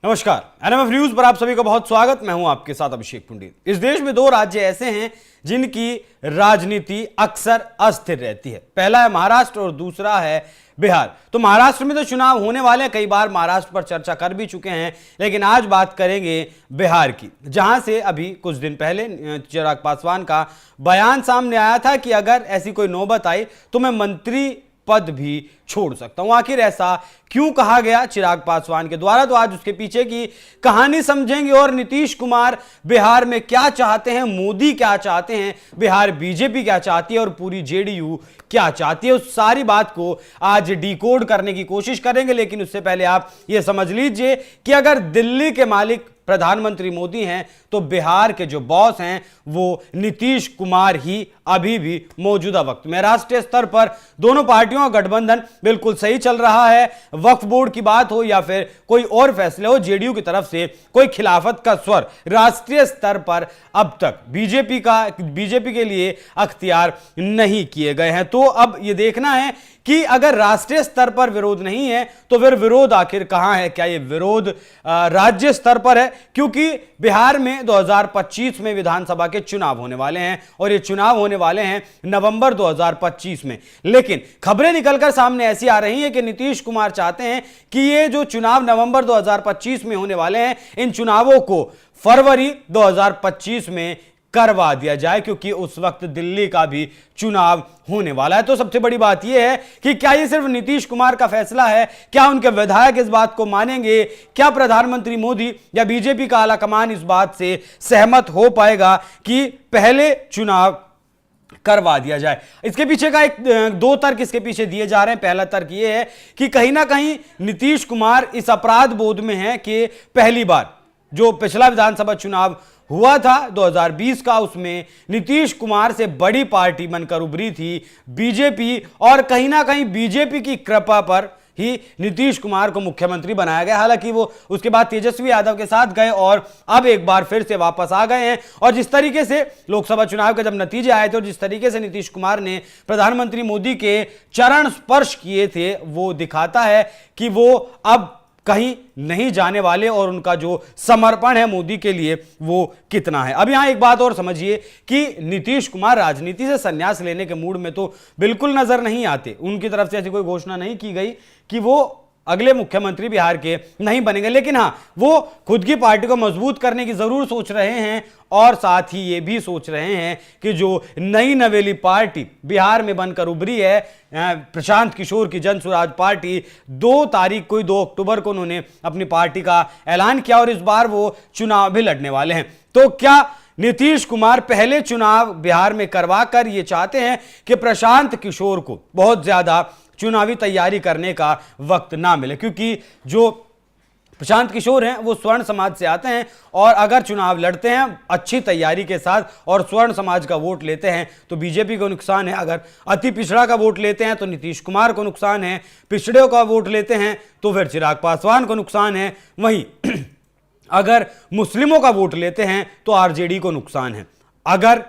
नमस्कार, NMF news पर आप सभी का बहुत स्वागत। मैं हूं आपके साथ अभिषेक पंडित। इस देश में दो राज्य ऐसे हैं जिनकी राजनीति अक्सर अस्थिर रहती है। पहला है महाराष्ट्र और दूसरा है बिहार। तो महाराष्ट्र में तो चुनाव होने वाले हैं, कई बार महाराष्ट्र पर चर्चा कर भी चुके हैं, लेकिन आज बात करेंगे बिहार की, जहां से अभी कुछ दिन पहले चिराग पासवान का बयान सामने आया था कि अगर ऐसी कोई नौबत आई तो मैं मंत्री पद भी छोड़ सकता हूं। आखिर ऐसा क्यों कहा गया चिराग पासवान के द्वारा, तो आज उसके पीछे की कहानी समझेंगे और नीतीश कुमार बिहार में क्या चाहते हैं, मोदी क्या चाहते हैं, बिहार बीजेपी क्या चाहती है और पूरी जेडीयू क्या चाहती है, उस सारी बात को आज डिकोड करने की कोशिश करेंगे। लेकिन उससे पहले आप यह समझ लीजिए कि अगर दिल्ली के मालिक प्रधानमंत्री मोदी हैं तो बिहार के जो बॉस हैं वो नीतीश कुमार ही अभी भी मौजूदा वक्त में। राष्ट्रीय स्तर पर दोनों पार्टियों का गठबंधन बिल्कुल सही चल रहा है। वक्फ बोर्ड की बात हो या फिर कोई और फैसले हो, जेडीयू की तरफ से कोई खिलाफत का स्वर राष्ट्रीय स्तर पर अब तक बीजेपी के लिए अख्तियार नहीं किए गए हैं। तो अब यह देखना है कि अगर राष्ट्रीय स्तर पर विरोध नहीं है तो फिर विरोध आखिर कहां है। क्या यह विरोध राज्य स्तर पर है, क्योंकि बिहार में 2025 में विधानसभा के चुनाव होने वाले हैं और ये चुनाव होने वाले हैं नवंबर 2025 में। लेकिन खबरें निकलकर सामने ऐसी आ रही हैं कि नीतीश कुमार चाहते हैं कि ये जो चुनाव नवंबर 2025 में होने वाले हैं, इन चुनावों को फरवरी 2025 में करवा दिया जाए, क्योंकि उस वक्त दिल्ली का भी चुनाव होने वाला है। तो सबसे बड़ी बात यह है कि क्या यह सिर्फ नीतीश कुमार का फैसला है, क्या उनके विधायक इस बात को मानेंगे, क्या प्रधानमंत्री मोदी या बीजेपी का आलाकमान इस बात से सहमत हो पाएगा कि पहले चुनाव करवा दिया जाए। इसके पीछे का दो तर्क इसके पीछे दिए जा रहे हैं। पहला तर्क यह है कि कहीं ना कहीं नीतीश कुमार इस अपराध बोध में है कि पहली बार जो पिछला विधानसभा चुनाव हुआ था 2020 का, उसमें नीतीश कुमार से बड़ी पार्टी बनकर उभरी थी बीजेपी, और कहीं ना कहीं बीजेपी की कृपा पर ही नीतीश कुमार को मुख्यमंत्री बनाया गया। हालांकि वो उसके बाद तेजस्वी यादव के साथ गए और अब एक बार फिर से वापस आ गए हैं। और जिस तरीके से लोकसभा चुनाव के जब नतीजे आए थे और जिस तरीके से नीतीश कुमार ने प्रधानमंत्री मोदी के चरण स्पर्श किए थे, वो दिखाता है कि वो अब कहीं नहीं जाने वाले और उनका जो समर्पण है मोदी के लिए वो कितना है। अब यहां एक बात और समझिए कि नीतीश कुमार राजनीति से संन्यास लेने के मूड में तो बिल्कुल नजर नहीं आते। उनकी तरफ से ऐसी कोई घोषणा नहीं की गई कि वो अगले मुख्यमंत्री बिहार के नहीं बनेंगे, लेकिन हां, वो खुद की पार्टी को मजबूत करने की जरूर सोच रहे हैं और साथ ही ये भी सोच रहे हैं कि जो नई नवेली पार्टी बिहार में बनकर उभरी है, प्रशांत किशोर की जन स्वराज पार्टी, 2 तारीख को, 2 अक्टूबर को उन्होंने अपनी पार्टी का ऐलान किया और इस बार वो चुनाव भी लड़ने वाले हैं। तो क्या नीतीश कुमार पहले चुनाव बिहार में करवाकर ये चाहते हैं कि प्रशांत किशोर को बहुत ज्यादा चुनावी तैयारी करने का वक्त ना मिले, क्योंकि जो प्रशांत किशोर हैं वो स्वर्ण समाज से आते हैं और अगर चुनाव लड़ते हैं अच्छी तैयारी के साथ और स्वर्ण समाज का वोट लेते हैं तो बीजेपी को नुकसान है, अगर अति पिछड़ा का वोट लेते हैं तो नीतीश कुमार को नुकसान है, पिछड़े का वोट लेते हैं तो फिर चिराग पासवान को नुकसान है, वहीं अगर मुस्लिमों का वोट लेते हैं तो आरजेडी को नुकसान है। अगर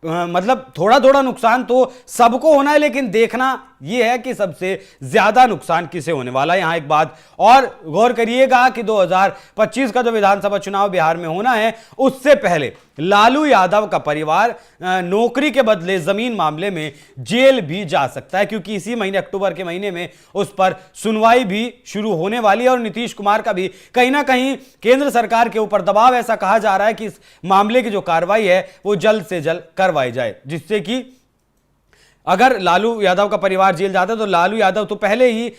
मतलब थोड़ा थोड़ा नुकसान तो सबको होना है, लेकिन देखना यह है कि सबसे ज्यादा नुकसान किसे होने वाला है। यहां एक बात और गौर करिएगा कि 2025 का जो विधानसभा चुनाव बिहार में होना है, उससे पहले लालू यादव का परिवार नौकरी के बदले जमीन मामले में जेल भी जा सकता है, क्योंकि इसी महीने अक्टूबर के महीने में उस पर सुनवाई भी शुरू होने वाली है और नीतीश कुमार का भी कहीं ना कहीं केंद्र सरकार के ऊपर दबाव, ऐसा कहा जा रहा है कि इस मामले की जो कार्रवाई है वो जल्द से जल्द करवाई जाए, जिससे कि अगर लालू यादव का परिवार जेल जाता है तो लालू यादव तो पहले ही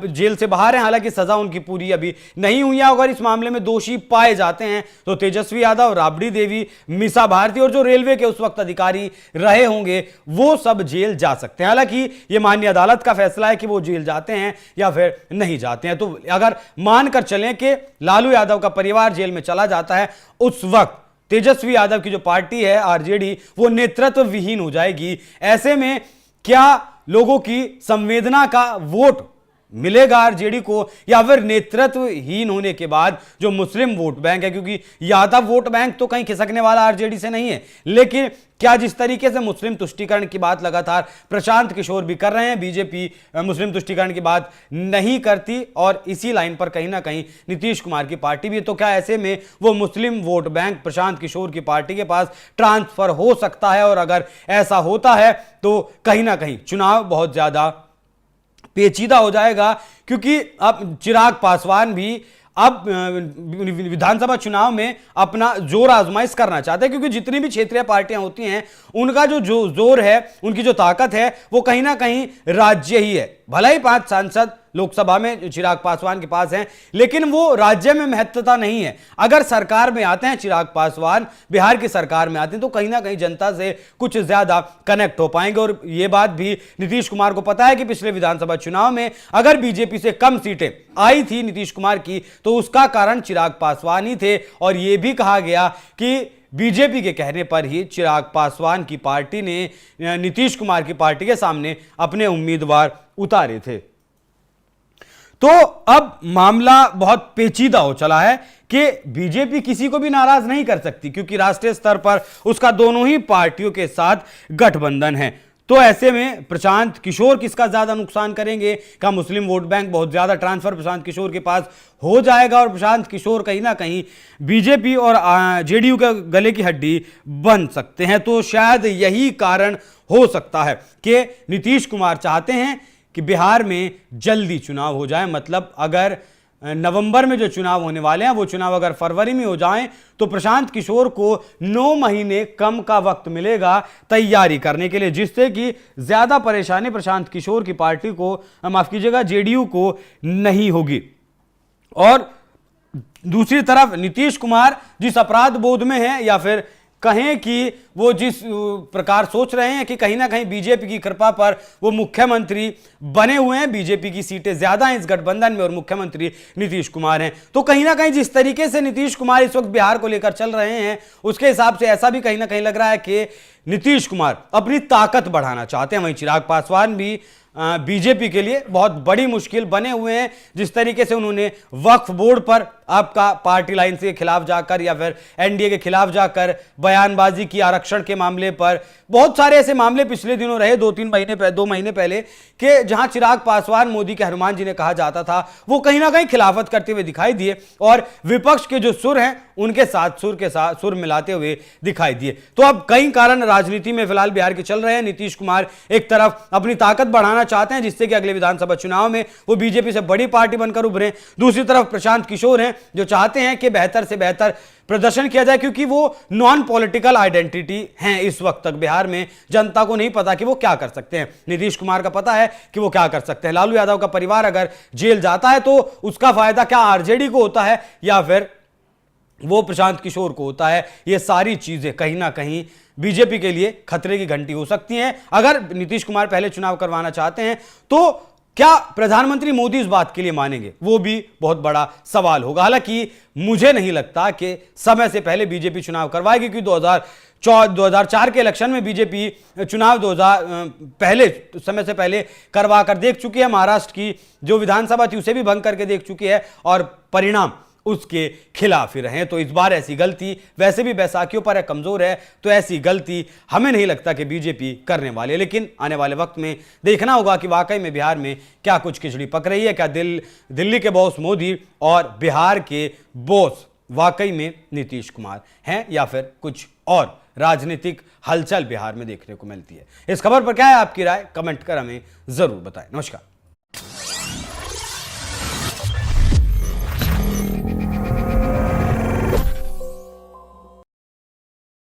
जेल से बाहर हैं, हालांकि सजा उनकी पूरी अभी नहीं हुई है। अगर इस मामले में दोषी पाए जाते हैं तो तेजस्वी यादव, राबड़ी देवी, मीसा भारती और जो रेलवे के उस वक्त अधिकारी रहे होंगे वो सब जेल जा सकते हैं। हालांकि ये माननीय अदालत का फैसला है कि वो जेल जाते हैं या फिर नहीं जाते हैं। तो अगर मानकर चलें कि लालू यादव का परिवार जेल में चला जाता है, उस वक्त तेजस्वी यादव की जो पार्टी है आरजेडी वो नेतृत्व विहीन हो जाएगी। ऐसे में क्या लोगों की संवेदना का वोट मिलेगा आरजेडी को, या फिर नेतृत्वहीन होने के बाद जो मुस्लिम वोट बैंक है, क्योंकि यादव वोट बैंक तो कहीं खिसकने वाला आरजेडी से नहीं है, लेकिन क्या जिस तरीके से मुस्लिम तुष्टीकरण की बात लगातार प्रशांत किशोर भी कर रहे हैं, बीजेपी मुस्लिम तुष्टीकरण की बात नहीं करती और इसी लाइन पर कहीं ना कहीं नीतीश कुमार की पार्टी भी, तो क्या ऐसे में वो मुस्लिम वोट बैंक प्रशांत किशोर की पार्टी के पास ट्रांसफर हो सकता है? और अगर ऐसा होता है तो कहीं ना कहीं चुनाव बहुत ज्यादा पेचीदा हो जाएगा, क्योंकि अब चिराग पासवान भी अब विधानसभा चुनाव में अपना जोर आजमाइश करना चाहते हैं, क्योंकि जितनी भी क्षेत्रीय पार्टियां होती हैं उनका जो जोर है, उनकी जो ताकत है, वो कहीं ना कहीं राज्य ही है। भला ही 5 सांसद लोकसभा में चिराग पासवान के पास हैं, लेकिन वो राज्य में महत्वता नहीं है। अगर सरकार में आते हैं चिराग पासवान, बिहार की सरकार में आते हैं, तो कहीं ना कहीं जनता से कुछ ज्यादा कनेक्ट हो पाएंगे। और ये बात भी नीतीश कुमार को पता है कि पिछले विधानसभा चुनाव में अगर बीजेपी से कम सीटें आई थी नीतीश कुमार की, तो उसका कारण चिराग पासवान ही थे। और यह भी कहा गया कि बीजेपी के कहने पर ही चिराग पासवान की पार्टी ने नीतीश कुमार की पार्टी के सामने अपने उम्मीदवार उतारे थे। तो अब मामला बहुत पेचीदा हो चला है कि बीजेपी किसी को भी नाराज नहीं कर सकती, क्योंकि राष्ट्रीय स्तर पर उसका दोनों ही पार्टियों के साथ गठबंधन है। तो ऐसे में प्रशांत किशोर किसका ज्यादा नुकसान करेंगे? क्या मुस्लिम वोट बैंक बहुत ज्यादा ट्रांसफर प्रशांत किशोर के पास हो जाएगा और प्रशांत किशोर कहीं ना कहीं बीजेपी और जेडीयू के गले की हड्डी बन सकते हैं? तो शायद यही कारण हो सकता है कि नीतीश कुमार चाहते हैं कि बिहार में जल्दी चुनाव हो जाए। मतलब अगर नवंबर में जो चुनाव होने वाले हैं वो चुनाव अगर फरवरी में हो जाएं, तो प्रशांत किशोर को 9 महीने कम का वक्त मिलेगा तैयारी करने के लिए, जिससे कि ज्यादा परेशानी प्रशांत किशोर की पार्टी को, माफ कीजिएगा, जेडीयू को नहीं होगी। और दूसरी तरफ नीतीश कुमार जिस अपराध बोध में है, या फिर कहें कि वो जिस प्रकार सोच रहे हैं कि कहीं ना कहीं बीजेपी की कृपा पर वो मुख्यमंत्री बने हुए हैं, बीजेपी की सीटें ज्यादा हैं इस गठबंधन में और मुख्यमंत्री नीतीश कुमार हैं, तो कहीं ना कहीं जिस तरीके से नीतीश कुमार इस वक्त बिहार को लेकर चल रहे हैं, उसके हिसाब से ऐसा भी कहीं ना कहीं लग रहा है कि नीतीश कुमार अपनी ताकत बढ़ाना चाहते हैं। वहीं चिराग पासवान भी बीजेपी के लिए बहुत बड़ी मुश्किल बने हुए हैं। जिस तरीके से उन्होंने वक्फ बोर्ड पर आपका पार्टी लाइन से खिलाफ जाकर या फिर एनडीए के खिलाफ जाकर बयानबाजी की, आरक्षण के मामले पर बहुत सारे ऐसे मामले पिछले दिनों रहे, 2 महीने पहले, कि जहां चिराग पासवान मोदी के हनुमान जी ने कहा जाता था, वो कहीं ना कहीं खिलाफत करते हुए दिखाई दिए और विपक्ष के जो सुर हैं उनके साथ सुर मिलाते हुए दिखाई दिए। तो अब कई कारण राजनीति में फिलहाल बिहार के चल रहे हैं। नीतीश कुमार एक तरफ अपनी ताकत बढ़ाना चाहते हैं जिससे कि अगले विधानसभा चुनाव में वो बीजेपी से बड़ी पार्टी बनकर उभरे। दूसरी तरफ प्रशांत किशोर हैं जो चाहते हैं कि बेहतर से बेहतर प्रदर्शन किया जाए, क्योंकि वो नॉन पॉलिटिकल आइडेंटिटी हैं। इस वक्त तक बिहार में जनता को नहीं पता कि वो क्या कर सकते हैं। नीतीश कुमार का पता है कि वो क्या कर सकते हैं। लालू यादव का परिवार अगर जेल जाता है तो उसका फायदा क्या आरजेडी को होता है या फिर वो प्रशांत किशोर को होता है? ये सारी चीजें कहीं ना कहीं बीजेपी के लिए खतरे की घंटी हो सकती हैं। अगर नीतीश कुमार पहले चुनाव करवाना चाहते हैं तो क्या प्रधानमंत्री मोदी इस बात के लिए मानेंगे? वो भी बहुत बड़ा सवाल होगा। हालांकि मुझे नहीं लगता कि समय से पहले बीजेपी चुनाव करवाएगी, क्योंकि 2004 के इलेक्शन में बीजेपी चुनाव पहले समय से पहले करवा कर देख चुकी है। महाराष्ट्र की जो विधानसभा थी उसे भी भंग करके देख चुकी है और परिणाम उसके खिलाफ ही रहे। तो इस बार ऐसी गलती, वैसे भी बैसाखियों पर कमजोर है, तो ऐसी गलती हमें नहीं लगता कि बीजेपी करने वाले। लेकिन आने वाले वक्त में देखना होगा कि वाकई में बिहार में क्या कुछ खिचड़ी पक रही है। क्या दिल्ली के बॉस मोदी और बिहार के बॉस वाकई में नीतीश कुमार हैं या फिर कुछ और राजनीतिक हलचल बिहार में देखने को मिलती है? इस खबर पर क्या है आपकी राय? कमेंट कर हमें जरूर बताएं। नमस्कार।